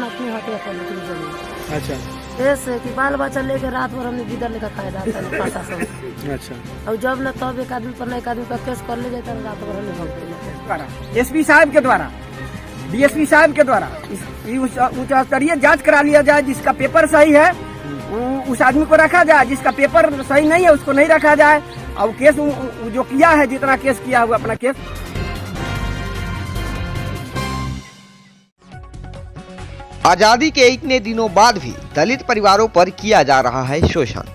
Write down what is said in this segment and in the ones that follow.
अपने हाथे कर लेते जमीन। अच्छा ऐसे कि बाल बच्चा लेके रात भर हमने गिदर लेकर खाए जाता है पासा सब। अच्छा। और जब न तब एक आदमी पर एक आदमी का केस कर ले जाता है, रात भर हमने भगते। एसपी साहब के द्वारा, डीएसपी साहब के द्वारा उच्च स्तरीय जांच करा लिया जाए। जिसका पेपर सही है उस आदमी को रखा जाए, जिसका पेपर सही नहीं है उसको नहीं रखा जाए। और केस जो किया है, जितना केस किया हुआ अपना केस। आजादी के इतने दिनों बाद भी दलित परिवारों पर किया जा रहा है शोषण।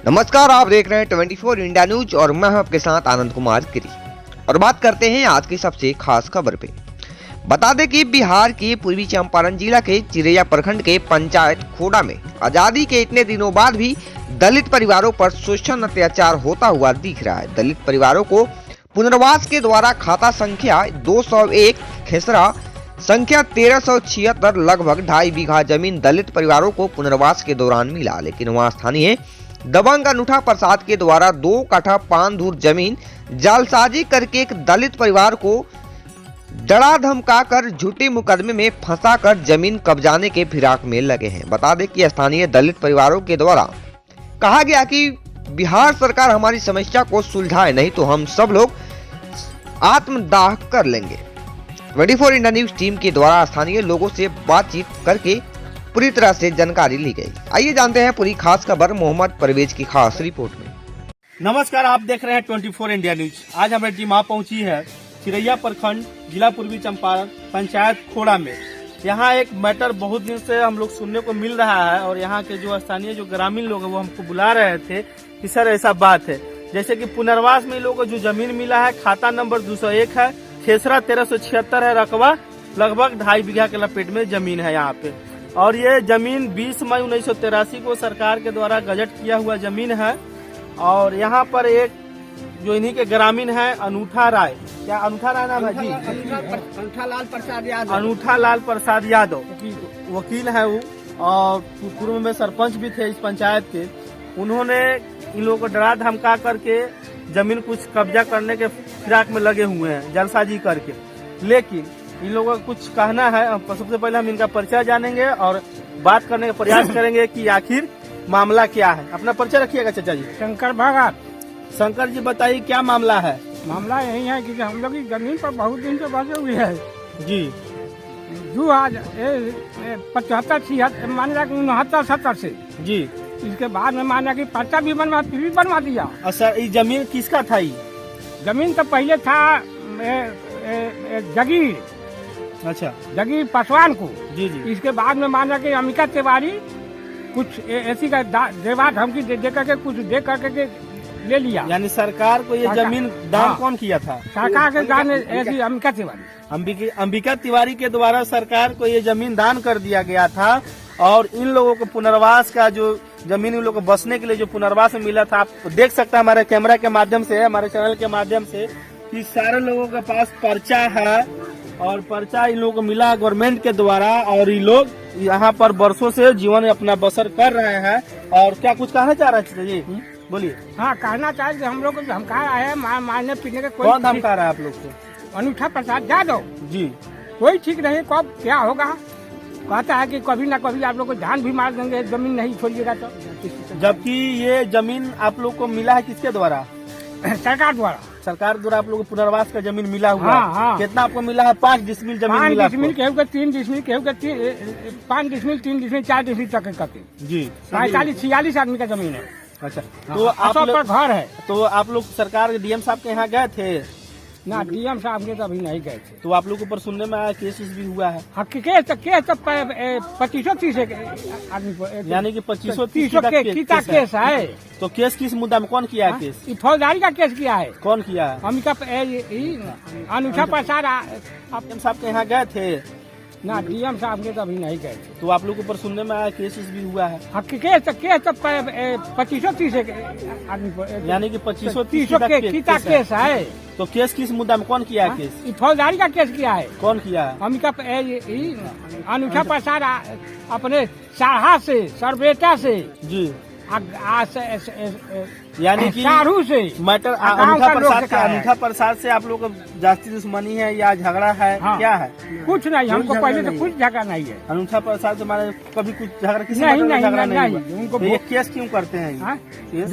नमस्कार, आप देख रहे हैं 24 इंडिया न्यूज और मैं हूं आपके साथ आनंद कुमार गिरी। और बात करते हैं आज की सबसे खास खबर पे। बता दें कि बिहार के पूर्वी चंपारण जिला के चिरैया प्रखंड के पंचायत खोड़ा में आजादी के इतने दिनों बाद भी दलित परिवारों पर शोषण अत्याचार होता हुआ दिख रहा है। दलित परिवारों को पुनर्वास के द्वारा खाता संख्या 201 खेसरा संख्या 1376 लगभग 2.5 बीघा जमीन दलित परिवारों को पुनर्वास के दौरान मिला, लेकिन वहां स्थानीय दबंग अनूठा प्रसाद के द्वारा 2 कट्ठा 5 धूर जमीन जालसाजी करके एक दलित परिवार को डरा धमकाकर झूठे मुकदमे में फंसाकर जमीन कब्जाने के फिराक में लगे हैं। बता दें कि स्थानीय दलित परिवारों के द्वारा कहा गया कि बिहार सरकार हमारी समस्या को सुलझाए, नहीं तो हम सब लोग आत्मदाह कर लेंगे। 24 इंडिया न्यूज टीम के द्वारा स्थानीय लोगों से बातचीत करके पूरी तरह से जानकारी ली गई। आइए जानते हैं पूरी खास खबर मोहम्मद परवेज की खास रिपोर्ट में। नमस्कार, आप देख रहे हैं 24 इंडिया न्यूज। आज हमारी टीम आ पहुंची है चिरैया प्रखंड जिला पूर्वी चंपारण पंचायत खोड़ा में। यहाँ एक मैटर बहुत दिन से हम लोग सुनने को मिल रहा है और यहाँ के जो स्थानीय जो ग्रामीण लोग हैं वो हमको बुला रहे थे कि सर ऐसा बात है, जैसे कि पुनर्वास में लोगों को जो जमीन मिला है खाता नंबर 201 है, खेसरा 1376 है, रकबा लगभग 2.5 बीघा के लपेट में जमीन है यहाँ पे। और ये जमीन 20 मई 1983 को सरकार के द्वारा गजट किया हुआ जमीन है। और यहाँ पर एक जो इन्हीं के ग्रामीण है अनूठा राय, क्या अनूठा राय नाम है जी? अनूठा लाल प्रसाद यादव वकील है वो, और पूर्व में सरपंच भी थे इस पंचायत के। उन्होंने इन लोगों को डरा धमका करके जमीन कुछ कब्जा करने के फिराक में लगे हुए हैं जलसाजी करके। लेकिन इन लोगों का कुछ कहना है। सबसे पहले हम इनका परिचय जानेंगे और बात करने का प्रयास करेंगे कि आखिर मामला क्या है। अपना परिचय रखिएगा चाचा जी। शंकर भगत। शंकर जी बताइए क्या मामला है? मामला यही है कि हम लोग की जमीन पर बहुत दिन से बसे हुई है जी। जो आज 75 माना कि 69-70 से जी। इसके बाद में माना कि पर्चा भी बनवा दिया। अच्छा, ये जमीन किसका था? जमीन तो पहले था जगीर, अच्छा जगीर पासवान को जी जी। इसके बाद में माना कि अमिका तिवारी कुछ ऐसी का देवा धमकी दे करके कुछ दे करके ले लिया। यानी सरकार को ये जमीन दान कौन किया था? सरकार के दान ऐसी अमिका तिवारी, अंबिका तिवारी के द्वारा सरकार को ये जमीन दान कर दिया गया था। और इन लोगों को पुनर्वास का जो जमीन इन लोगों को बसने के लिए जो पुनर्वास में मिला था, आप देख सकते हैं हमारे कैमरा के माध्यम से, हमारे चैनल के माध्यम से कि सारे लोगों के पास पर्चा है और पर्चा इन लोगों को मिला गवर्नमेंट के द्वारा। और ये लोग यहाँ पर बरसों से जीवन अपना बसर कर रहे हैं। और क्या कुछ कहना चाह रहे हैं जी? बोलिए। हाँ, कहना चाहिए हम लोग को धमका है, मारने पीटने का कोई। कौन धमका रहा है आप लोग को? अनूठा प्रसाद यादव जी। कोई ठीक नहीं, कब क्या होगा। कहता है कि कभी ना कभी आप लोग को जान भी मार देंगे, जमीन नहीं छोड़िएगा तो। जबकि ये जमीन आप लोग को मिला है किसके द्वारा? सरकार द्वारा। सरकार द्वारा आप लोग को पुनर्वास का जमीन मिला हुआ है। हाँ। कितना आपको मिला है? 5 डिसमिल जमीन मिला। 5 डिसमिल, केहू के 3 डिसमिल, केहू के 5 डिसमिल, 3 डिसमिल, 4 डिसमिल तक करके जी। 45-46 आदमी का जमीन है। अच्छा, तो आप लोग घर है। तो आप लोग सरकार के डीएम साहब के यहाँ गए थे? ना, डीएम साहब के तो अभी नहीं गए थे। तो आप लोग ऊपर सुनने में आया केस भी हुआ है? हाँ, केस तो 2530 आदमी को, यानी कि 2530 का केस है। तो केस किस मुद्दा में कौन किया है केस? फौजदारी का केस किया है। कौन किया है? अमिका अनूठा प्रसाद। डीएम साहब के यहाँ गए थे? ना, डीएम साहब के तो अभी नहीं गए थे। तो आप लोग ऊपर सुनने में आया केस भी हुआ है? हाँ, केस तो 2530 आदमी को, यानी कि 2530 का केस है। तो केस किस मुद्दा में कौन किया है केस? फौजदारी का केस किया है। कौन किया है? अमिका अनूठा प्रसाद अपने साहा से, सरबेटा से जी। यानी कि सारू से मटर गाँव अनूठा का लोग प्रसाद से का कहा है। अनूठा प्रसाद से आप लोग को जास्ती दुश्मनी है या झगड़ा है, हाँ। क्या है? कुछ नहीं, हमको पहले तो कुछ झगड़ा नहीं है। अनूठा प्रसाद हमारे कभी कुछ झगड़ा किसी नहीं, मटर में नहीं, झगड़ा नहीं, नहीं नहीं, हुआ। उनको तो ये केस क्यों करते हैं? हाँ? केस?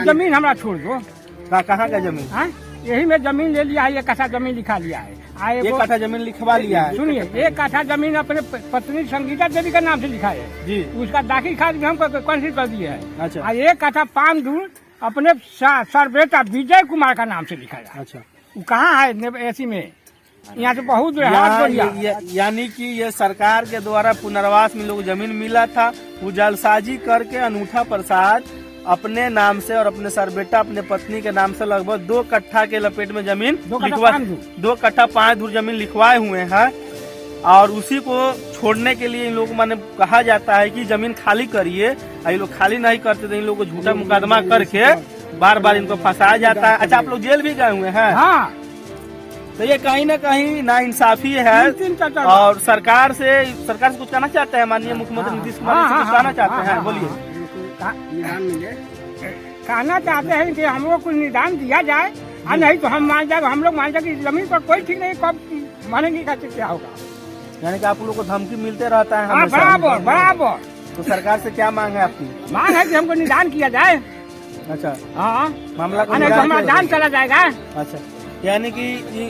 जमीन हमारा छोड़ दो। कहाँ का जमीन? हाँ? यही में जमीन ले लिया है, 1 कट्ठा जमीन लिखा लिया है। एक कट्ठा जमीन लिखवा लिया है। सुनिए, 1 कट्ठा जमीन अपने पत्नी संगीता देवी का नाम से लिखा है जी। उसका दाखिल खारिज भी हमको कैंसिल कर दिया है। अच्छा। और 1 कट्ठा 5 दूर अपने सर बेटा विजय कुमार का नाम से लिखा है। अच्छा, वो कहाँ है ऐसी में? यहाँ से बहुत दूर है, हाथ बढ़िया। यानी कि ये सरकार के द्वारा पुनर्वास में लोग जमीन मिला था, वो जालसाजी करके अनूठा प्रसाद अपने नाम से और अपने सर बेटा अपने पत्नी के नाम से लगभग 2 कट्ठा के लपेट में जमीन 2 कट्ठा लिखवा 5 दूर। 2 कट्ठा 5 दूर जमीन लिखवाए हुए हैं। और उसी को छोड़ने के लिए इन लोग माने कहा जाता है कि जमीन खाली करिए। ये लोग खाली नहीं करते तो इन लोग को झूठा मुकदमा करके बार बार इनको फंसाया जाता है। अच्छा, आप लोग जेल भी गए हुए हैं? हाँ, तो ये कहीं ना कहीं नाइंसाफी है। 3 चाचा और सरकार से कुछ कहना चाहते हैं? माननीय मुख्यमंत्री नीतीश कुमार जी से कुछ कहना चाहते हैं? बोलिए। कहना चाहते हैं कि हम लोग को निदान दिया जाए, और नहीं तो हम मान जाए, हम लोग मान जाए कि जमीन पर कोई ठीक नहीं, कब मानेंगे कैसे क्या होगा। यानी कि आप लोगों को धमकी मिलते रहता है हाँ, हमेशा। बराबर बराबर तो सरकार से क्या मांग है आपकी? मांग है कि हमको निदान किया जाए। अच्छा, हाँ, मामला को नहीं तो निदान हमारा किया जान चला जाएगा। जाए। अच्छा, यानी कि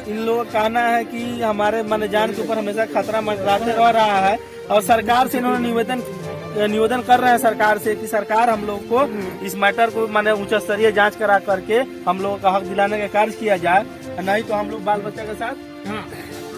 इन लोगों का कहना है कि हमारे माने जान के ऊपर हमेशा खतरा मंडराते रह रहा है। और सरकार से इन्होंने निवेदन कर रहे हैं सरकार से कि सरकार हम लोग को इस मैटर को माने उच्च स्तरीय जांच करा करके हम लोगों का हक दिलाने का कार्य किया जाए, नहीं तो हम लोग बाल बच्चा के साथ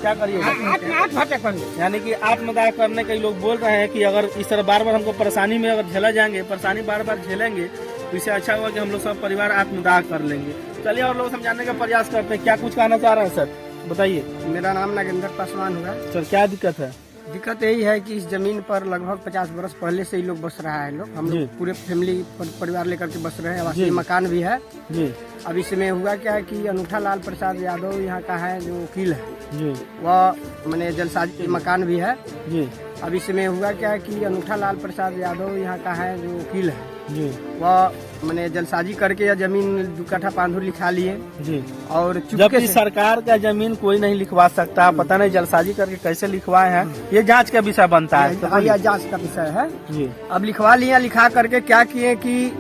क्या करिएगा? आत्महत्या करेंगे। यानी कि आत्मदाह करने के लोग बोल रहे हैं कि अगर इस तरह बार बार हमको परेशानी में अगर झेला जाएंगे, परेशानी बार बार झेलेंगे, तो इससे अच्छा होगा कि हम लोग सब परिवार आत्मदाह कर लेंगे। चलिए और लोग समझाने का प्रयास करते हैं। क्या कुछ कहना चाह रहे हैं सर, बताइए। मेरा नाम नागेंद्र पासवान हुआ। सर, क्या दिक्कत है? दिक्कत यही है कि इस जमीन पर लगभग 50 वर्ष पहले से ही लोग बस रहा है। हम जी। लोग पूरे फैमिली परिवार लेकर के बस रहे हैं। आवासीय जी। मकान भी है। जी अब इसमें हुआ क्या है कि अनूठा लाल प्रसाद यादव यहाँ का है जो वकील है, जी वह मैंने जलसाजी मकान भी है। जी अब इसमें हुआ क्या है कि अनूठा लाल प्रसाद यादव यहाँ का है जो वकील है, जी वह मैंने जलसाजी करके यह जमीन 2 कट्ठा 5 धूर लिखा लिए। जी और चुपके जबकि से सरकार का जमीन कोई नहीं लिखवा सकता, पता नहीं जलसाजी करके कैसे लिखवाए हैं, ये जांच का विषय बनता है। तो यह जांच का विषय है। जी अब लिखवा लिया, लिखा करके क्या किए कि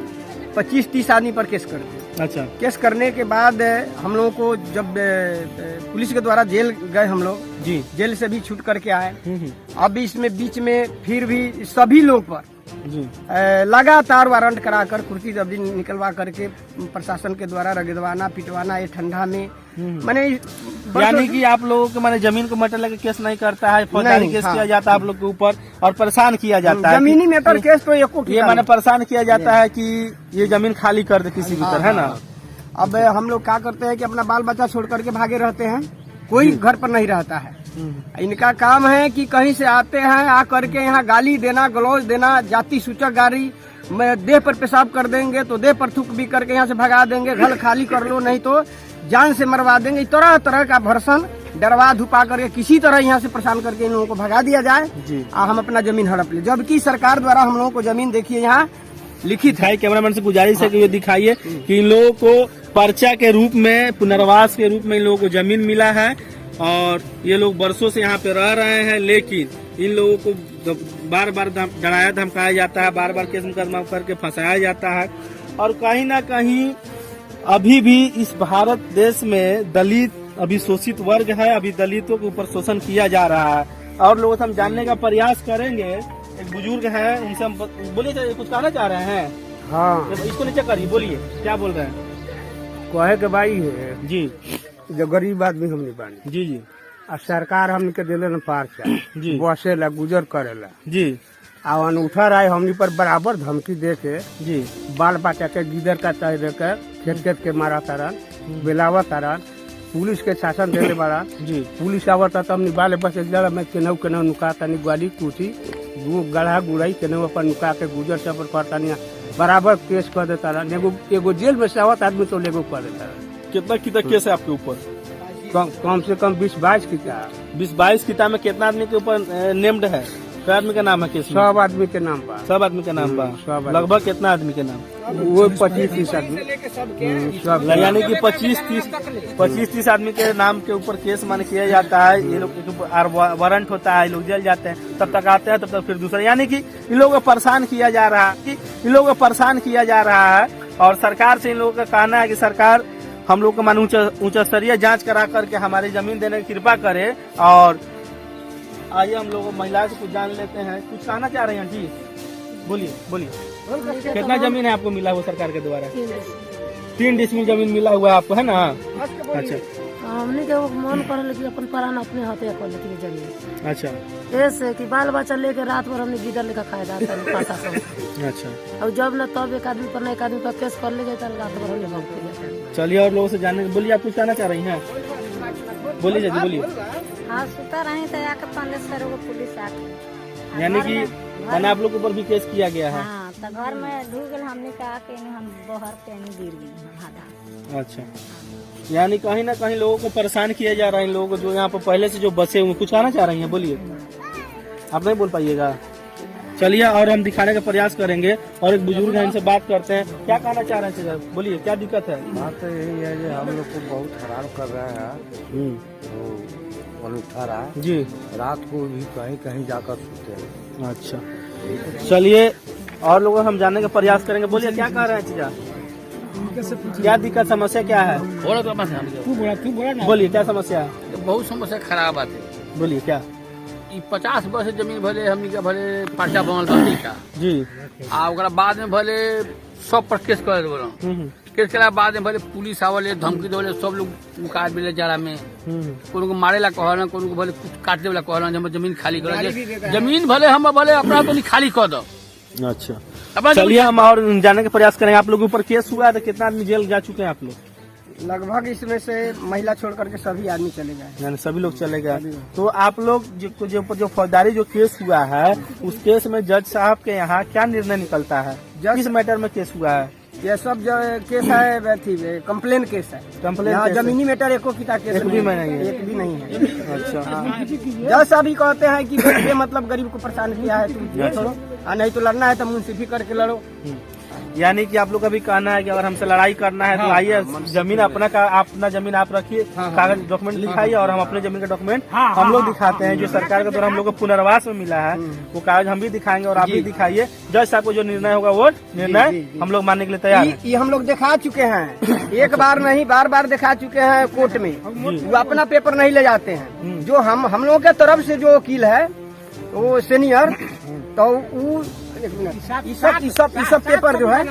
25-30 आदमी पर केस कर दिए। अच्छा केस करने के बाद हम लोगों को जब पुलिस के द्वारा जेल गए, हम लोग जी जेल से भी छूट करके आए। अब इसमें बीच में फिर भी सभी लोग पर जी लगातार वारंट कराकर कुर्सी जब्ती निकलवा करके प्रशासन के द्वारा रगड़वाना पिटवाना ये ठंडा में मैंने यानी कि आप लोगों के माने जमीन को मैटर लेकर केस नहीं करता है, फौजदारी नहीं, केस हाँ। किया जाता है आप लोग के ऊपर और परेशान किया जाता है। जमीनी मैटर केस तो एको ये माने परेशान किया जाता है कि ये जमीन खाली कर दे किसी भी तरह, है ना। अब हम लोग क्या करते हैं कि अपना बाल बच्चा छोड़ करके भागे रहते हैं, कोई घर पर नहीं रहता है। इनका काम है कि कहीं से आते हैं, आ करके यहाँ गाली देना, गलौज देना, जाति सूचक गाली, देह पर पेशाब कर देंगे तो देह पर थूक भी करके यहाँ से भगा देंगे, घर खाली कर लो नहीं तो जान से मरवा देंगे। तरह तरह का भर्सन डरवा धुपा करके किसी तरह यहाँ से परेशान करके इन लोगों को भगा दिया जाए और हम अपना जमीन हड़प ले। जबकि सरकार द्वारा हम लोगों को जमीन देखिए यहाँ लिखित है। कैमरामैन से गुजारिश है कि ये दिखाइए कि इन लोगों को पर्चा के रूप में, पुनर्वास के रूप में इन लोगों को जमीन मिला है और ये लोग बरसों से यहाँ पे रह रहे हैं, लेकिन इन लोगों को बार बार डराया धमकाया जाता है, बार बार केस मुकदमा करके फंसाया जाता है। और कहीं ना कहीं अभी भी इस भारत देश में दलित अभी शोषित वर्ग है, अभी दलितों के ऊपर शोषण किया जा रहा है। और लोगों से हम जानने का प्रयास करेंगे। एक बुजुर्ग है, इनसे हम बोलिए कुछ कहना चाह रहे हैं। हाँ, इसको नीचे करिए, बोलिए क्या बोल रहे हैं। कहे के भाई है जी जो गरीब आदमी हमने बानी जी जी आ सरकार हमके दिले न पार्चा जी बसेला गुजर करेला जी आ अनूठा राय हमनी पर बराबर धमकी दे के जी बाल बच्चा के गिदर का तय देकर खेत खेत के मारा तारन, बेलावा तारन, पुलिस के शासन देने वाला जी पुलिस आवता तब निबाले बस एक जगह में केनहू केनहू नुका तनी ग्वाली कुटी गढ़ा गुड़ाई केनहू अपन नुका के गुजर सफर करता नहीं बराबर केस कर देता रहा। एगो जेल में से आवत आदमी तो लेगो कर देता रहा। कितना केस है आपके ऊपर? कम से कम 20-22 की क्या 20-22 किताब में कितना आदमी के ऊपर नेम्ड है? क्या आदमी का नाम है केस में? सब आदमी के नाम पर सब आदमी का नाम बा। सब आदमी। लगभग कितना आदमी के नाम? वो 25-30 आदमी सब यानी कि 25-30 आदमी के नाम के ऊपर केस मान किया जाता है। ये लोग के ऊपर वारंट होता है, लोग जेल जाते हैं, तब तक आते हैं, तब तक फिर दूसरा, यानी कि इन लोगों को परेशान किया जा रहा है। और सरकार से इन लोगों का कहना है कि सरकार हम लोग को मान उच्च स्तरीय जांच करा करके हमारी जमीन देने की कृपा करे। और आइए हम लोग महिला से कुछ जान लेते हैं। कुछ कहना चाह रहे हैं जी? बोलिए। कितना जमीन है आपको मिला हुआ सरकार के द्वारा? 3 डिसमिल जमीन मिला हुआ है आपको, है ना? अच्छा, हमने के मन कर लेकिन अपन परान अपने हाथे कर लेती है जमीन। अच्छा, ऐसे कि बाल बच्चा लेके रात भर हमने गिदर लेकर खाया जाता है प्रशासन से। अच्छा। और जब न तब एक आदमी पर न एक आदमी पर केस कर ले जाता है, रात भर हमने भोगते जाते हैं। चलिए और लोगों से जानने, बोलिए आप कुछ कहना चाह रही हैं? बोलिए जल्दी बोलिए। हाँ, सुता रही तो आके 1500 को पुलिस आके, यानी कि मैंने आप लोग के ऊपर भी केस किया गया है? हाँ, तो घर में ढूक गए, हमने कहा कि हम बाहर के नहीं गिर गई। अच्छा, यानी कहीं ना कहीं लोगों को परेशान किया जा रहा है। इन लोगों को जो यहाँ पर पहले से जो बसे हुए, कुछ कहना चाह रही हैं? बोलिए, आप नहीं बोल पाइएगा। चलिए और हम दिखाने का प्रयास करेंगे। और एक बुजुर्ग है, इनसे बात करते हैं। क्या कहना चाह रहे हैं सर? बोलिए, क्या दिक्कत है? बात तो यही है कि हम लोग को बहुत हैरान कर रहे हैं। वो अनुठा रहा जी, रात को भी कहीं कहीं जाकर सोते हैं। अच्छा, चलिए और लोगों हम जानने का प्रयास करेंगे। बोलिए, क्या कह रहे हैं चीजा? क्या दिक्कत, समस्या क्या है? तू बोला ना। बोलिए, क्या समस्या है? बहुत समस्या खराब बात है। बोलिए क्या? 50 वर्ष जमीन भले हमनी के भले पर्चा बनल बा का जी, आ ओकरा बाद में भले 100 पर केस कर देवल। केस के बाद में भले पुलिस आवले, धमकी देवले, सब लोग काट मिले जारा में। कोनो को मारे ला कहना, कोनो को भले कुछ काट देवला कहना, हम जमीन खाली कर, जमीन भले हम भले अपना तो खाली कर दो। अच्छा, चलिए हम और जानने का प्रयास करेंगे। आप लोग ऊपर केस हुआ है तो कितना आदमी जेल जा चुके हैं आप लोग? लगभग इसमें से महिला छोड़ करके सभी आदमी चले गए। यानी सभी लोग चले गए। तो आप लोग जो फौजदारी जो केस हुआ है, उस केस में जज साहब के यहाँ क्या निर्णय निकलता है? किस मैटर में केस हुआ है? ये सब जो केस है कंप्लेन केस है। कंप्लेन जमीनी मैटर एको किता केस एक भी नहीं है। एक भी नहीं है। अच्छा, जज साहब ही कहते हैं कि ये मतलब गरीब को परेशान किया है, तुम ये छोड़ो, और नहीं तो लड़ना है तो मुंसिफी करके लड़ो। यानी कि आप लोग का भी कहना है कि अगर हमसे लड़ाई करना है तो आइए, जमीन अपना जमीन आप रखिए, कागज डॉक्यूमेंट दिखाइए और हम अपने जमीन का डॉक्यूमेंट हम लोग दिखाते हैं। जो सरकार के द्वारा हम लोग को पुनर्वास में मिला है वो कागज हम भी दिखाएंगे और आप भी दिखाइए। जज साहब को जो निर्णय होगा वो निर्णय हम लोग मानने के लिए तैयार हैं। ये हम लोग दिखा चुके हैं, एक बार नहीं बार दिखा चुके हैं कोर्ट में। वो अपना पेपर नहीं ले जाते हैं। जो हम लोगों के तरफ से जो वकील है वो सीनियर, तो वो ये सब पेपर जो है,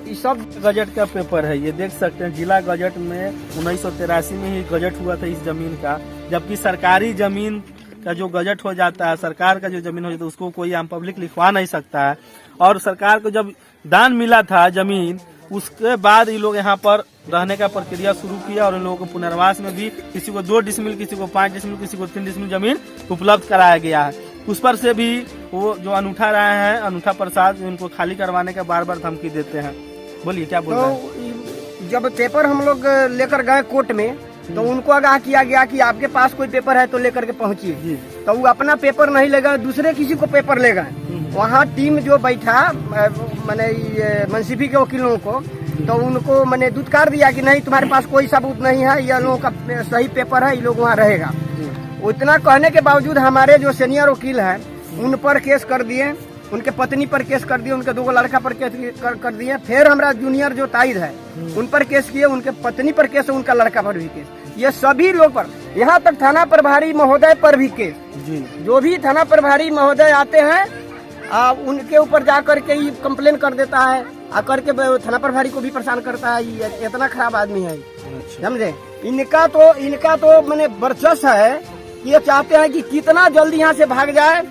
ये सब गजट का पेपर है। ये देख सकते हैं, जिला गजट में 1983 में ही गजट हुआ था इस जमीन का। जबकि सरकारी जमीन का जो गजट हो जाता है, सरकार का जो जमीन हो जाता है, उसको कोई आम पब्लिक लिखवा नहीं सकता है। और सरकार को जब दान मिला था जमीन, उसके बाद ये लोग यहाँ पर रहने का प्रक्रिया शुरू किया और इन लोगों को पुनर्वास में भी किसी को 2 डिसमिल, किसी को 5 डिसमिल, किसी को 3 डिसमिल जमीन उपलब्ध कराया गया है। उस पर से भी वो जो अनूठा रहे हैं, अनूठा प्रसाद, उनको खाली करवाने का बार धमकी देते हैं। बोलिए, क्या बोल रहे हैं? जब पेपर हम लोग लेकर गए कोर्ट में, तो उनको आगाह किया गया कि आपके पास कोई पेपर है तो लेकर के पहुंचिए। तो वो अपना पेपर नहीं ले गए, दूसरे किसी को पेपर ले गए। वहाँ टीम जो बैठा, मैंने मुंसिफी के वकीलों को, तो उनको मैंने दुत्कार दिया कि नहीं, तुम्हारे पास कोई सबूत नहीं है, ये लोगों का सही पेपर है, ये लोग वहाँ रहेगा। उतना कहने के बावजूद हमारे जो सीनियर वकील हैं उन पर केस कर दिए, उनके पत्नी पर केस कर दिए, उनके 2 लड़का पर केस कर दिए। फिर हमारा जूनियर जो ताइद है उन पर केस किए, उनके पत्नी पर केस, उनका लड़का पर भी केस। ये सभी लोग पर, यहाँ तक थाना प्रभारी महोदय पर भी केस। जो भी थाना प्रभारी महोदय आते हैं उनके ऊपर जाकर के ये कंप्लेन कर देता है, आकर के थाना प्रभारी को भी परेशान करता है। ये इतना खराब आदमी है, समझे। इनका तो मैंने वर्चस्व है। ये चाहते हैं कि कितना जल्दी यहाँ से भाग जाए,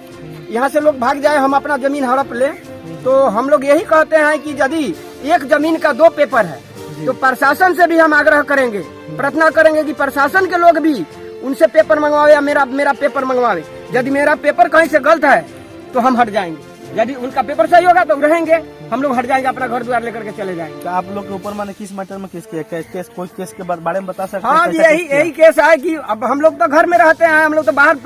यहाँ से लोग भाग जाए, हम अपना जमीन हड़प ले। तो हम लोग यही कहते हैं कि यदि एक जमीन का 2 पेपर है तो प्रशासन से भी हम आग्रह करेंगे, प्रार्थना करेंगे कि प्रशासन के लोग भी उनसे पेपर मंगवावे या मेरा पेपर मंगवावे। यदि मेरा पेपर कहीं से गलत है तो हम हट जाएंगे, यदि उनका पेपर सही होगा तो रहेंगे। हम लोग हट जाएंगे, अपना घर द्वार लेकर के चले जाएंगे। तो आप लोग के ऊपर माने किस मैटर में केस किया? केस कोई केस के बारे में बता सकते हैं? हाँ जी, यही केस है कि अब हम लोग तो घर में रहते हैं, हम लोग तो बाहर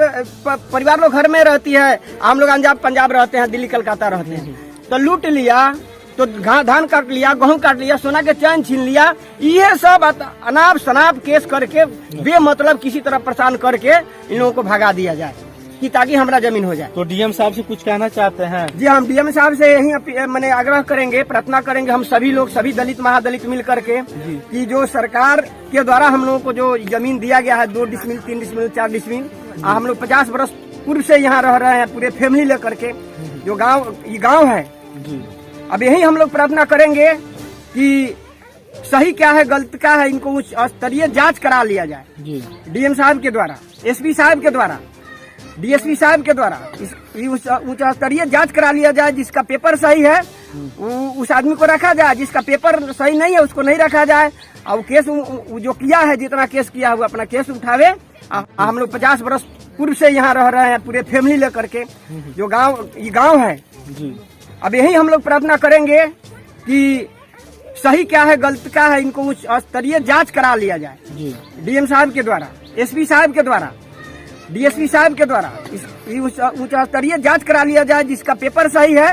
परिवार लोग घर में रहती है, हम लोग पंजाब रहते हैं, दिल्ली कलकत्ता रहते हैं। तो लूट लिया, तो धान काट लिया, गेहूं काट लिया, सोना के चैन छीन लिया, ये सब अनाप शनाप केस करके बेमतलब किसी तरह परेशान करके इन लोगों को भगा दिया जाए कि ताकि हमारा जमीन हो जाए। तो डीएम साहब से कुछ कहना चाहते हैं? जी, हम डीएम साहब से यही मैंने आग्रह करेंगे, प्रार्थना करेंगे, हम सभी लोग, सभी दलित महादलित मिल करके कि जो सरकार के द्वारा हम लोगों को जो जमीन दिया गया है 2 डिसमिल, 3 डिसमिल, 4 डिसमिल, हम लोग 50 वर्ष पूर्व से यहाँ रह रहे हैं, पूरे फैमिली लेकर के, जो ये गाँव है। अब यही हम लोग प्रार्थना करेंगे कि सही क्या है, गलत क्या है, इनको उच्च स्तरीय जांच करा लिया जाए डीएम साहब के द्वारा, एसपी साहब के द्वारा, डीएसपी साहब के द्वारा उच्च स्तरीय जांच करा लिया जाए। जिसका पेपर सही है उस आदमी को रखा जाए, जिसका पेपर सही नहीं है उसको नहीं रखा जाए। और केस जो किया है, जितना केस किया है वो अपना केस उठावे। हम लोग 50 वर्ष पूर्व से यहाँ रह रहे हैं, पूरे फैमिली लेकर के, जो ये गाँव है। अब यही हम लोग प्रार्थना करेंगे कि सही क्या है, गलत क्या है, इनको उच्च स्तरीय जांच करा लिया जाए डीएम साहब के द्वारा, एसपी साहब के द्वारा, डीएसपी साहब के द्वारा उच्च स्तरीय जांच करा लिया जाए। जिसका पेपर सही है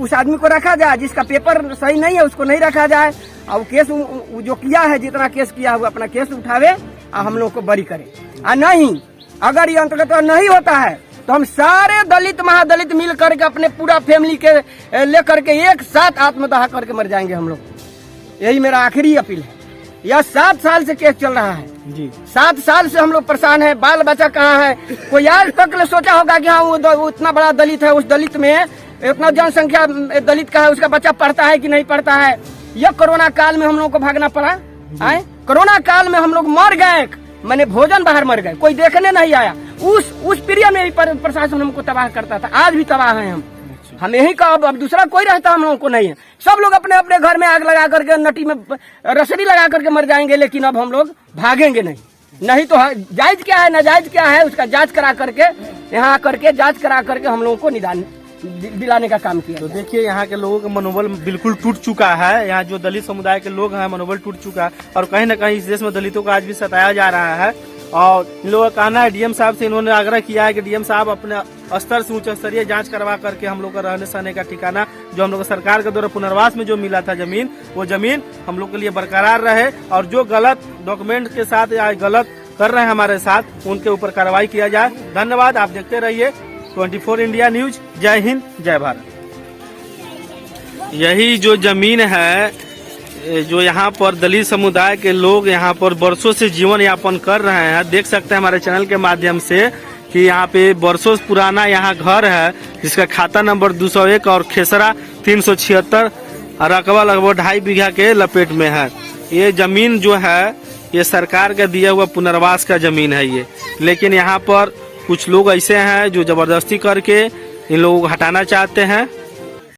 उस आदमी को रखा जाए, जिसका पेपर सही नहीं है उसको नहीं रखा जाए। और केस जो किया है, जितना केस किया है वो अपना केस उठावे और हम लोग को बरी करे। और नहीं, अगर ये अंतर्गत नहीं होता है तो हम सारे दलित महादलित मिल करके अपने पूरा फैमिली के लेकर के एक साथ आत्मदाह करके मर जाएंगे हम लोग। यही मेरा आखिरी अपील है। यह 7 साल से केस चल रहा है जी, 7 साल से हम लोग परेशान है। बाल बच्चा कहाँ है? कोई आज तक सोचा होगा कि हाँ वो इतना बड़ा दलित है, उस दलित में इतना जनसंख्या दलित का है, उसका बच्चा पढ़ता है कि नहीं पढ़ता है? यह कोरोना काल में हम लोग को भागना पड़ा। कोरोना काल में हम लोग मर गए, मैंने भोजन बाहर मर गए, कोई देखने नहीं आया। उस पीरियड में भी प्रशासन हमको तबाह करता था, आज भी तबाह है हम यही का। अब दूसरा कोई रहता हम लोगों को नहीं है। सब लोग अपने अपने घर में आग लगा करके, नटी में रसड़ी लगा करके मर जाएंगे, लेकिन अब हम लोग भागेंगे नहीं तो जायज क्या है, नाजायज क्या है, उसका जांच करा करके, यहाँ करके जांच करा करके हम लोगों को निदान दिलाने का काम किया। तो देखिए, यहाँ के लोगों का मनोबल बिल्कुल टूट चुका है। यहाँ जो दलित समुदाय के लोग हैं, मनोबल टूट चुका है और कहीं न कहीं इस देश में दलितों को आज भी सताया जा रहा है। और इन लोगों का कहना है, डीएम साहब से इन्होंने आग्रह किया है कि डीएम साहब अपने स्तर से उच्च स्तरीय जांच करवा करके हम लोग का रहने सहने का ठिकाना, जो हम लोग सरकार के द्वारा पुनर्वास में जो मिला था जमीन, वो जमीन हम लोग के लिए बरकरार रहे। और जो गलत डॉक्यूमेंट के साथ या गलत कर रहे हैं हमारे साथ, उनके ऊपर कार्रवाई किया जाए। धन्यवाद। आप देखते रहिए 24 इंडिया न्यूज। जय हिंद, जय भारत। यही जो जमीन है, जो यहाँ पर दलित समुदाय के लोग यहाँ पर वर्षों से जीवन यापन कर रहे हैं, देख सकते हैं हमारे चैनल के माध्यम से कि यहाँ पे वर्षों पुराना यहाँ घर है, जिसका खाता नंबर 201 और खेसरा 376, रकबा लगभग 2.5 बीघा के लपेट में है। ये जमीन जो है, ये सरकार का दिया हुआ पुनर्वास का जमीन है ये, लेकिन यहाँ पर कुछ लोग ऐसे हैं जो जबरदस्ती करके इन लोगों को हटाना चाहते हैं।